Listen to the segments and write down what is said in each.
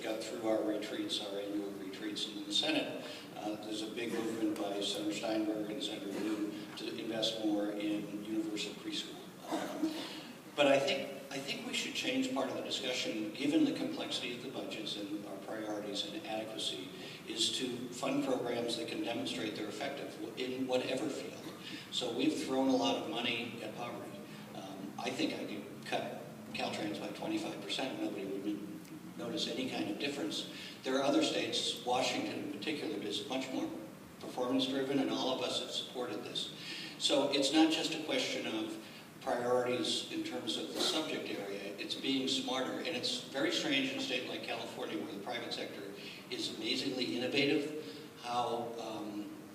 got through our retreats, our annual retreats, and in the Senate, there's a big movement by Senator Steinberg and Senator Bloom to invest more in universal preschool. But I think we should change part of the discussion, given the complexity of the budgets and our priorities and adequacy, is to fund programs that can demonstrate they're effective in whatever field. So we've thrown a lot of money at poverty. I think I could cut Caltrans by 25%. Nobody would notice any kind of difference. There are other states, Washington in particular, is much more performance-driven, and all of us have supported this. So it's not just a question of priorities in terms of the subject area, it's being smarter. And it's very strange in a state like California, where the private sector is amazingly innovative, how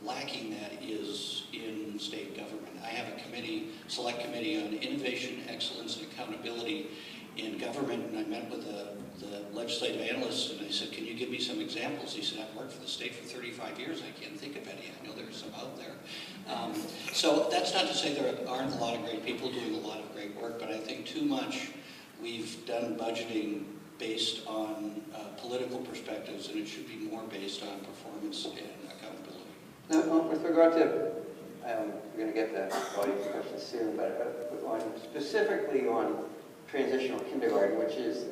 lacking that is in state government. I have a committee, select committee on innovation, excellence, and accountability in government, and I met with the legislative analysts, and I said, can you give me some examples? He said, I've worked for the state for 35 years, I can't think of any. I know there's some out there. So that's not to say there aren't a lot of great people doing a lot of great work, but I think too much we've done budgeting based on political perspectives, and it should be more based on performance and accountability. Now, with regard to, we're going to get the audience questions soon, but specifically on transitional kindergarten, which is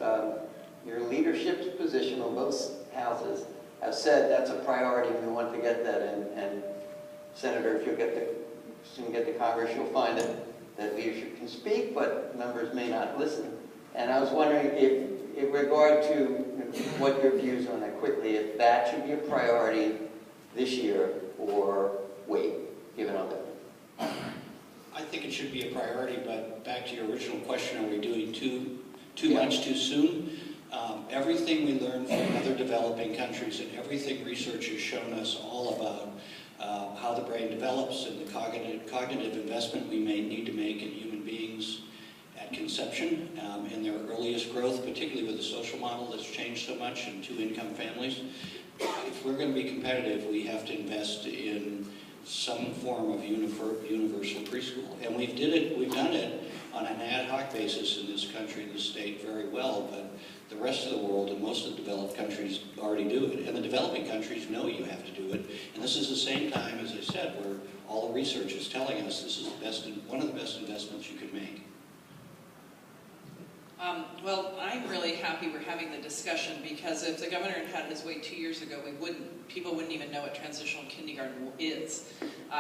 your leadership's position on both houses, have said that's a priority, we want to get that, and Senator, if you'll soon get to Congress, you'll find that leadership can speak, but members may not listen. And I was wondering if, in regard to what your views on that quickly, if that should be a priority this year, or wait, given all that. I think it should be a priority, but back to your original question, are we doing too much too soon? Everything we learn from other developing countries and everything research has shown us all about how the brain develops and the cognitive investment we may need to make in human beings at conception and their earliest growth, particularly with the social model that's changed so much in two-income families. If we're going to be competitive, we have to invest in some form of universal preschool. And we've done it on an ad hoc basis in this country, this state, very well, but the rest of the world and most of the developed countries already do it. And the developing countries know you have to do it. And this is the same time, as I said, where all the research is telling us this is one of the best investments you can make. Well, I'm really happy we're having the discussion, because if the governor had his way 2 years ago, people wouldn't even know what transitional kindergarten is.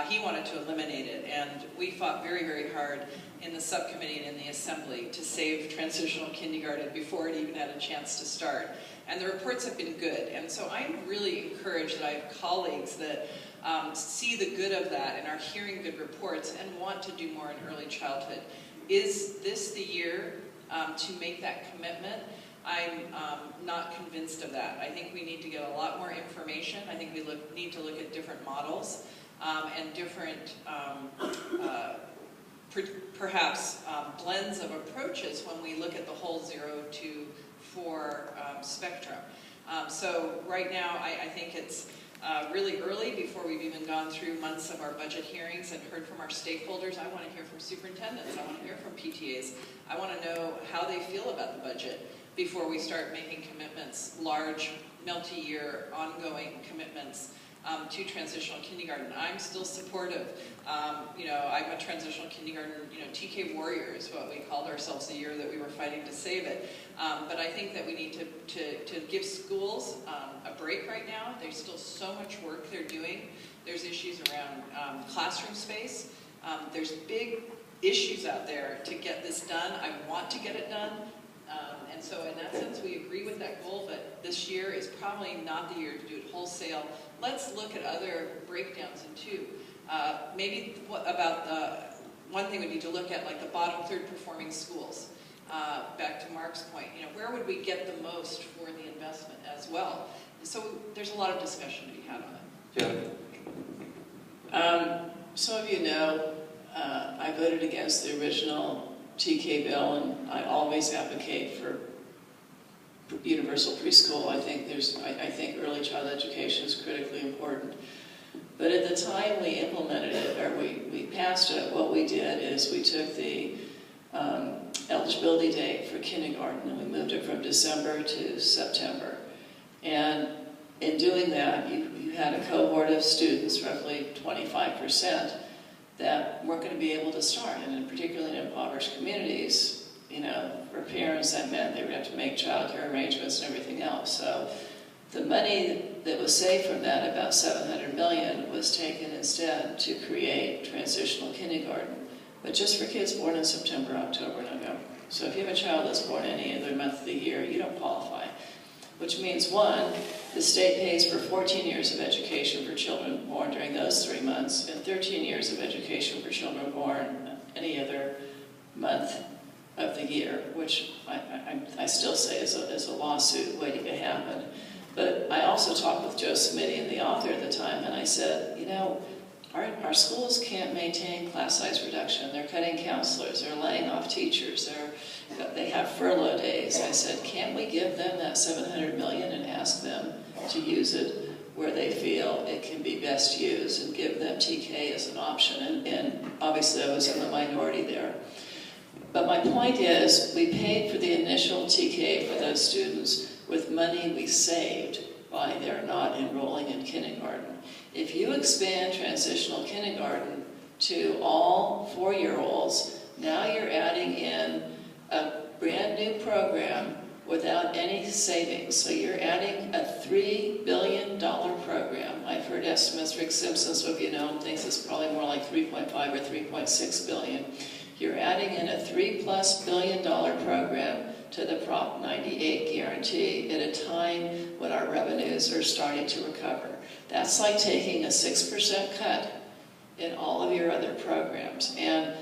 He wanted to eliminate it, and we fought very, very hard in the subcommittee and in the assembly to save transitional kindergarten before it even had a chance to start. And the reports have been good, and so I'm really encouraged that I have colleagues that see the good of that and are hearing good reports and want to do more in early childhood. Is this the year to make that commitment? I'm not convinced of that. I think we need to get a lot more information. I think we need to look at different models and different, perhaps, blends of approaches when we look at the whole 0 to 4 spectrum. So right now, I think it's really early before we've even gone through months of our budget hearings and heard from our stakeholders. I want to hear from superintendents. I want to hear from PTAs. I want to know how they feel about the budget before we start making commitments, large, multi-year, ongoing commitments to transitional kindergarten. I'm still supportive. I'm a transitional kindergarten, TK warrior is what we called ourselves the year that we were fighting to save it. But I think that we need to give schools a break right now. There's still so much work they're doing. There's issues around classroom space. There's big issues out there to get this done. I want to get it done. And so in that sense, we agree with that goal, but this year is probably not the year to do it wholesale. Let's look at other breakdowns in two. Maybe one thing would be to look at like the bottom third performing schools. Back to Mark's point, where would we get the most for the investment as well? So there's a lot of discussion to be had on it. Joe? Some of you know I voted against the original TK bill, and I always advocate for universal preschool. I think early child education is critically important. But at the time we implemented it, or we passed it, what we did is we took the eligibility date for kindergarten and we moved it from December to September. And in doing that, you had a cohort of students, roughly 25%, that weren't going to be able to start. And particularly in impoverished communities, you know, for parents, that meant they would have to make childcare arrangements and everything else. So the money that was saved from that, about $700 million, was taken instead to create transitional kindergarten, but just for kids born in September, October, November. So if you have a child that's born any other month of the year, you don't qualify. Which means, one, the state pays for 14 years of education for children born during those 3 months, and 13 years of education for children born any other month of the year, which I still say is a lawsuit waiting to happen. But I also talked with Joe Smitty, the author at the time, and I said, you know, our schools can't maintain class size reduction. They're cutting counselors, they're laying off teachers, they have furlough days. I said, can't we give them that $700 million and ask them to use it where they feel it can be best used, and give them TK as an option? And obviously I was in the minority there. But my point is, we paid for the initial TK for those students with money we saved by their not enrolling in kindergarten. If you expand transitional kindergarten to all 4-year-olds, now you're adding in a brand new program without any savings. So you're adding a $3 billion program. I've heard estimates, Rick Simpson, so if you know him, thinks it's probably more like 3.5 or 3.6 billion. You're adding in a $3+ billion program to the Prop 98 guarantee at a time when our revenues are starting to recover. That's like taking a 6% cut in all of your other programs. And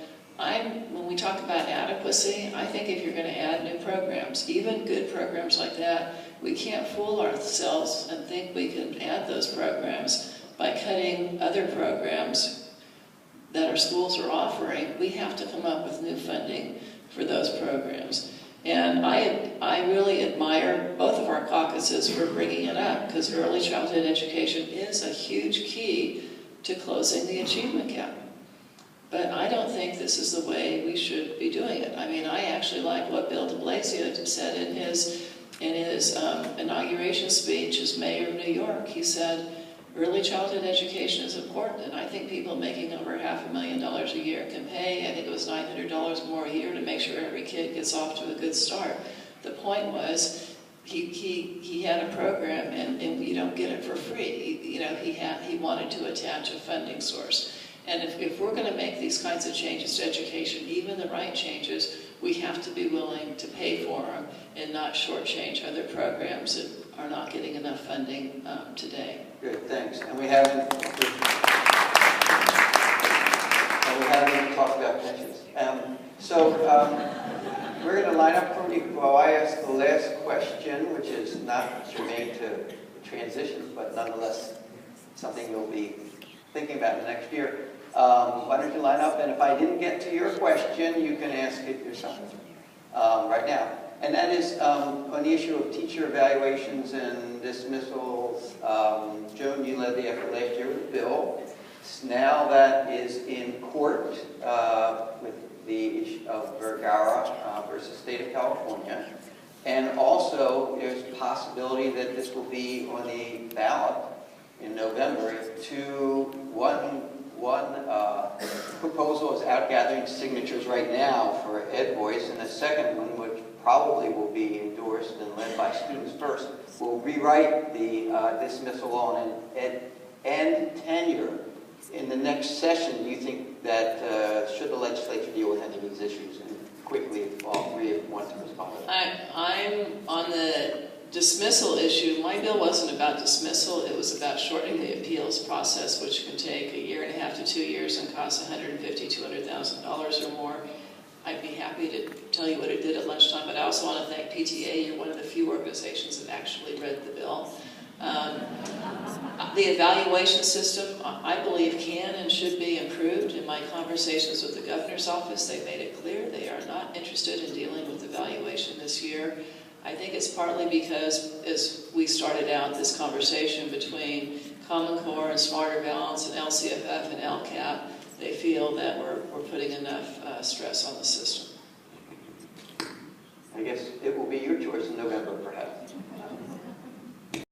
when we talk about adequacy, I think if you're going to add new programs, even good programs like that, we can't fool ourselves and think we can add those programs by cutting other programs that our schools are offering. We have to come up with new funding for those programs. And I really admire both of our caucuses for bringing it up, because early childhood education is a huge key to closing the achievement gap. But I don't think this is the way we should be doing it. I mean, I actually like what Bill de Blasio said in his inauguration speech as mayor of New York. He said, early childhood education is important, and I think people making over $500,000 a year can pay, I think it was $900 more a year, to make sure every kid gets off to a good start. The point was, he had a program, and you don't get it for free. He wanted to attach a funding source. And if we're going to make these kinds of changes to education, even the right changes, we have to be willing to pay for them and not shortchange other programs that are not getting enough funding today. Good, thanks. And we haven't even talked about pensions. We're going to line up from you while I ask the last question, which is not germane to transitions, but nonetheless something you'll be thinking about in the next year. Why don't you line up, and if I didn't get to your question, you can ask it yourself right now. And that is on the issue of teacher evaluations and dismissals. Joan, you led the effort last year with the bill. Now that is in court with the issue of Vergara versus State of California. And also, there's a possibility that this will be on the ballot in November. One proposal is out gathering signatures right now for EdVoice, and the second one, which probably will be endorsed and led by students first, will rewrite the dismissal law and end tenure. In the next session, do you think that should the legislature deal with any of these issues? And quickly, if all three want to respond. I'm on the dismissal issue. My bill wasn't about dismissal. It was about shortening the appeals process, which can take 1.5 to 2 years and cost $150,000 to $200,000 or more. I'd be happy to tell you what it did at lunchtime, but I also want to thank PTA. You're one of the few organizations that actually read the bill. The evaluation system, I believe, can and should be improved. In my conversations with the governor's office, they made it clear they are not interested in dealing with evaluation this year. I think it's partly because, as we started out this conversation between Common Core and Smarter Balance and LCFF and LCAP, they feel that we're putting enough stress on the system. I guess it will be your choice in November, perhaps.